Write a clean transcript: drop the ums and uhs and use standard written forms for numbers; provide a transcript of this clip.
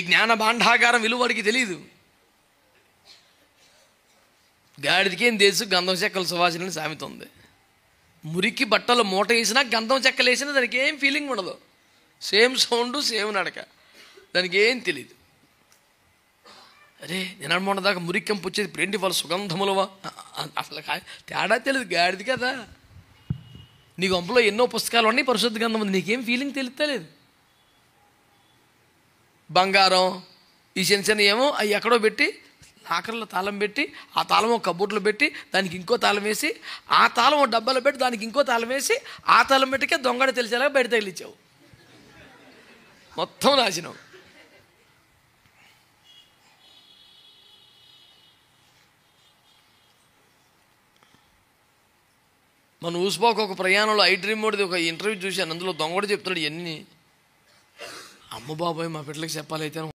జ్ఞాన భాండాగారం విలువ వాడికి తెలియదు. గాడిదికేం తెలుసు గంధం చెక్కల సువాసన సామెత ఉంది. మురికి బట్టలు మూట వేసినా గంధం చెక్కలు వేసినా దానికి ఏం ఫీలింగ్ ఉండదు. సేమ్ సౌండ్ సేమ్ నడక, దానికి ఏం తెలియదు. అరే నేను మొన్న దాకా మురికంపు వచ్చేది, ఇప్పుడు ఏంటి వాళ్ళ సుగంధములవా, అసలు తేడా తెలియదు. గాడిది కదా, నీ గొంపలో ఎన్నో పుస్తకాలు ఉన్నాయి, పరిశుద్ధ గంధం ఉంది, నీకేం ఫీలింగ్ తెలుస్తలేదు. బంగారం ఈ చిన్న చిన్న ఏమో అవి ఎక్కడో పెట్టి ఆఖరిలో తాళం పెట్టి, ఆ తాళం ఒక కబోర్డ్లో పెట్టి దానికి ఇంకో తాళం వేసి, ఆ తాళం ఒక డబ్బాలో పెట్టి దానికి ఇంకో తాళం వేసి, ఆ తాళం పెట్టికే దొంగడ తెలిసేలాగా బయట తగిలిచ్చావు, మొత్తం నాశనం. మన ఊసిపోక ఒక ప్రయాణంలో ఐ డ్రీమ్ మోడిది ఒక ఇంటర్వ్యూ చూశాను. అందులో దొంగడు చెప్తున్నాడు ఎన్ని, అమ్మ బాబాయ్ మా బిడ్డలకు చెప్పాలైతే